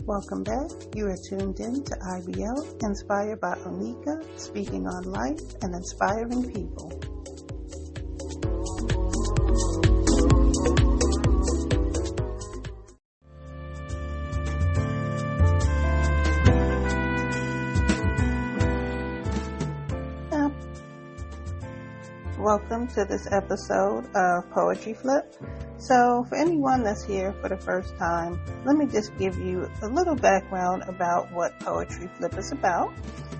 Welcome back. You are tuned in to IBL, inspired by Onika, speaking on life and inspiring people. Welcome to this episode of Poetry Flip. So for anyone that's here for the first time, let me just give you a little background about what Poetry Flip is about.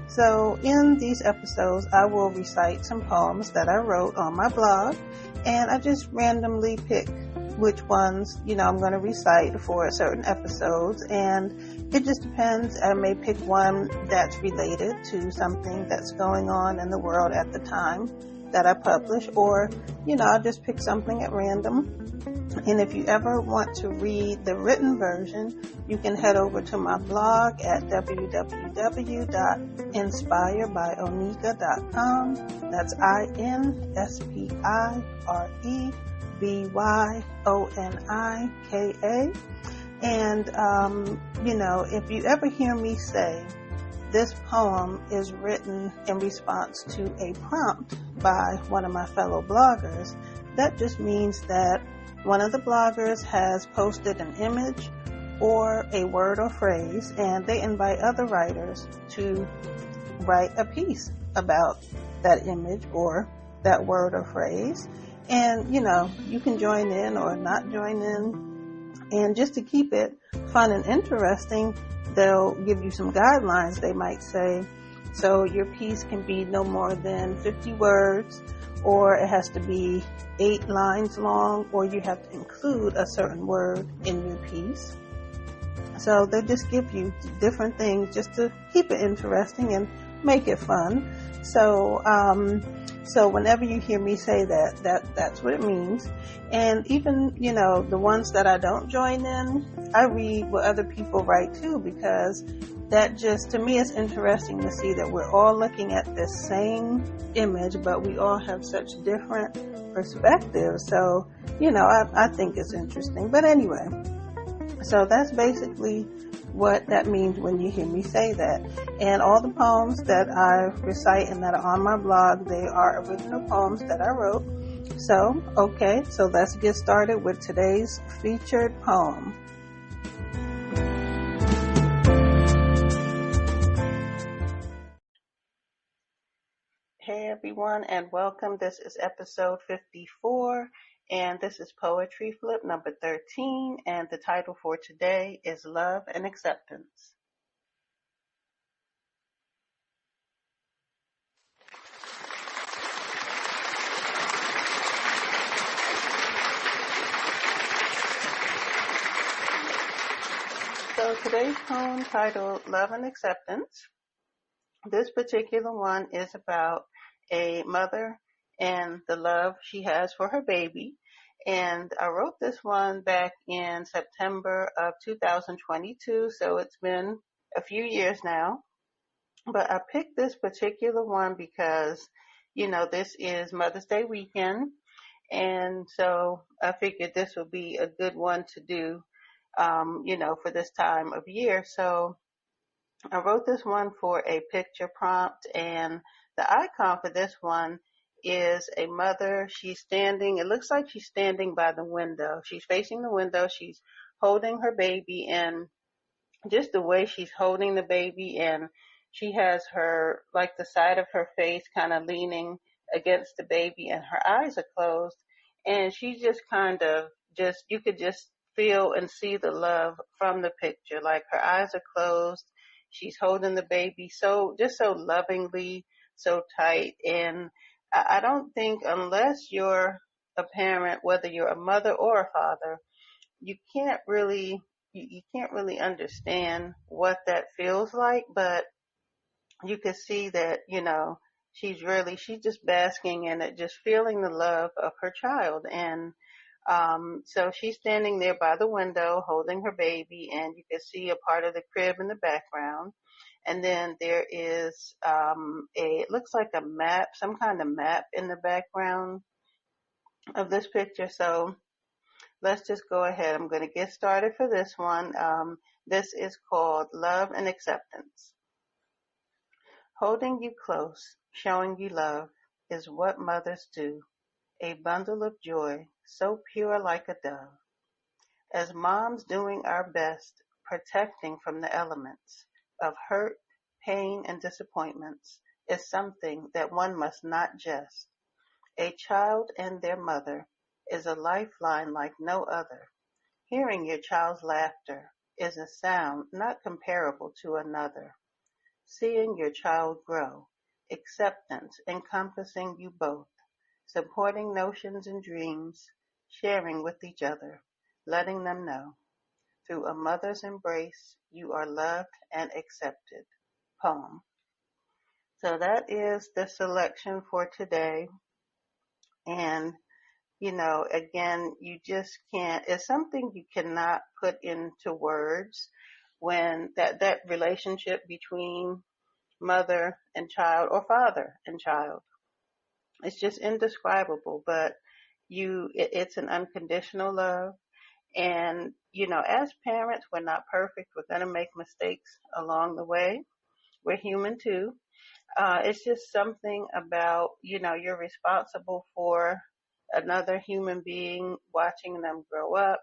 So in these episodes, I will recite some poems that I wrote on my blog, and I just randomly pick which ones, I'm going to recite for certain episodes, and it just depends. I may pick one that's related to something that's going on in the world at the time that I publish, or, I'll just pick something at random. And if you ever want to read the written version, you can head over to my blog at www.inspirebyOnika.com. That's INSPIREBYONIKA. And, if you ever hear me say, this poem is written in response to a prompt by one of my fellow bloggers, that just means that one of the bloggers has posted an image or a word or phrase, and they invite other writers to write a piece about that image or that word or phrase. And, you can join in or not join in. And just to keep it fun and interesting, they'll give you some guidelines. They might say, so your piece can be no more than 50 words, or it has to be 8 lines long, or you have to include a certain word in your piece. So they just give you different things just to keep it interesting and make it fun. So whenever you hear me say that's what it means. And even, the ones that I don't join in, I read what other people write too, because that just, to me, is interesting to see that we're all looking at this same image, but we all have such different perspectives. So, I think it's interesting. But anyway, so that's basically what that means when you hear me say that. And all the poems that I recite and that are on my blog, they are original poems that I wrote. So let's get started with today's featured poem. Hey everyone, and welcome. This is episode 54, and this is Poetry Flip number 13, and the title for today is Love and Acceptance. So today's poem titled Love and Acceptance. This particular one is about a mother and the love she has for her baby. And I wrote this one back in September of 2022, so it's been a few years now. But I picked this particular one because, this is Mother's Day weekend. And so I figured this would be a good one to do, for this time of year. So I wrote this one for a picture prompt, and the icon for this one is a mother. She's standing, it looks like she's standing by the window. She's facing the window. She's holding her baby, and just the way she's holding the baby, and she has her, like the side of her face kind of leaning against the baby, and her eyes are closed. And she's just kind of you could just feel and see the love from the picture. Like her eyes are closed. She's holding the baby so lovingly, so tight. And I don't think, unless you're a parent, whether you're a mother or a father, you can't really understand what that feels like. But you can see that, she's just basking in it, just feeling the love of her child. And so she's standing there by the window holding her baby, and you can see a part of the crib in the background. And then there is it looks like a map, some kind of map in the background of this picture. So let's just go ahead. I'm going to get started for this one. This is called Love and Acceptance. Holding you close, showing you love, is what mothers do, a bundle of joy, so pure like a dove. As moms doing our best, protecting from the elements of hurt, pain, and disappointments is something that one must not jest. A child and their mother is a lifeline like no other. Hearing your child's laughter is a sound not comparable to another. Seeing your child grow, acceptance encompassing you both, supporting notions and dreams, sharing with each other, letting them know. Through a mother's embrace, you are loved and accepted. Poem. So that is the selection for today. And, again, you just can't, it's something you cannot put into words when that relationship between mother and child or father and child. It's just indescribable, but it's an unconditional love. And, as parents, we're not perfect. We're going to make mistakes along the way. We're human too. It's just something about, you're responsible for another human being, watching them grow up,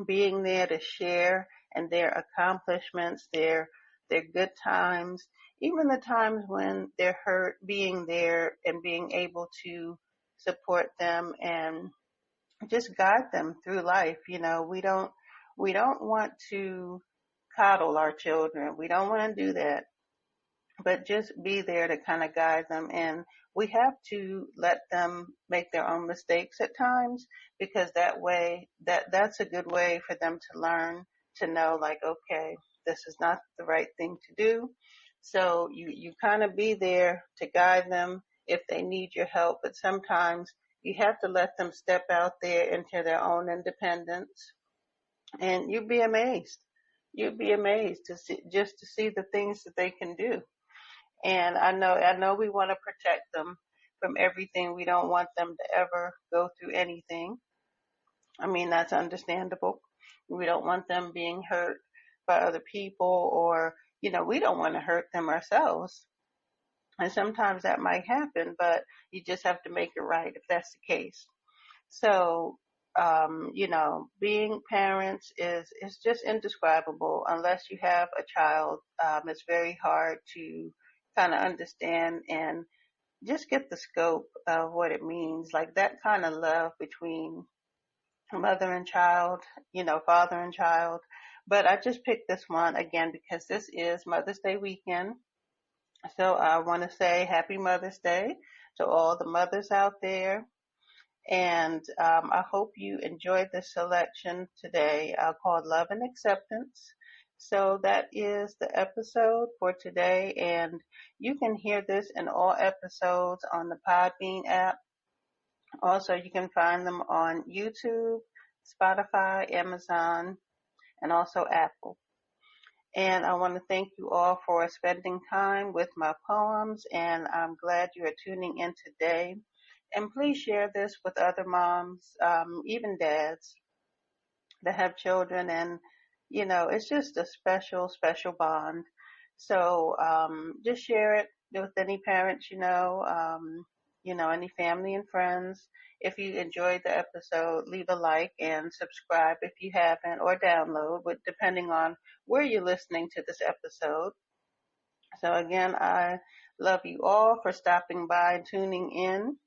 being there to share and their accomplishments, their good times, even the times when they're hurt, being there and being able to support them and just guide them through life. We don't want to coddle our children. We don't want to do that, but just be there to kind of guide them. And we have to let them make their own mistakes at times, because that way, that's a good way for them to learn, to know, like, okay, this is not the right thing to do. So you kind of be there to guide them if they need your help, but sometimes you have to let them step out there into their own independence, and you'd be amazed. You'd be amazed to see the things that they can do. And I know we want to protect them from everything. We don't want them to ever go through anything. I mean, that's understandable. We don't want them being hurt by other people, or, we don't want to hurt them ourselves. And sometimes that might happen, but you just have to make it right if that's the case. So, being parents is just indescribable. Unless you have a child, it's very hard to kind of understand and just get the scope of what it means, like that kind of love between mother and child, father and child. But I just picked this one again because this is Mother's Day weekend. So I want to say Happy Mother's Day to all the mothers out there. And I hope you enjoyed the selection today called Love and Acceptance. So that is the episode for today, and you can hear this in all episodes on the Podbean app. Also, you can find them on YouTube, Spotify, Amazon, and also Apple. And I want to thank you all for spending time with my poems, and I'm glad you are tuning in today. And please share this with other moms, even dads that have children, and it's just a special, special bond. So just share it with any parents any family and friends. If you enjoyed the episode, leave a like and subscribe if you haven't, or download, depending on where you're listening to this episode. So again, I love you all for stopping by and tuning in.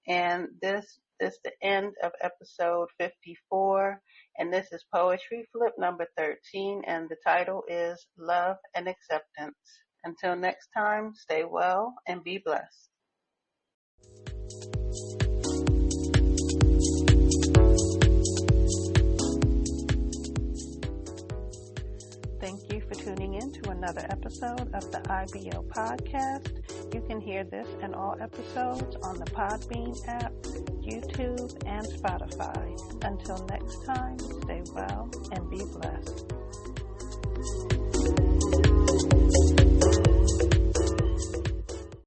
And this is the end of episode 54. And this is Poetry Flip number 13. And the title is Love and Acceptance. Until next time, stay well and be blessed. Thank you for tuning in to another episode of the IBO podcast. You can hear this and all episodes on the Podbean app, YouTube, and Spotify. Until next time, stay well and be blessed.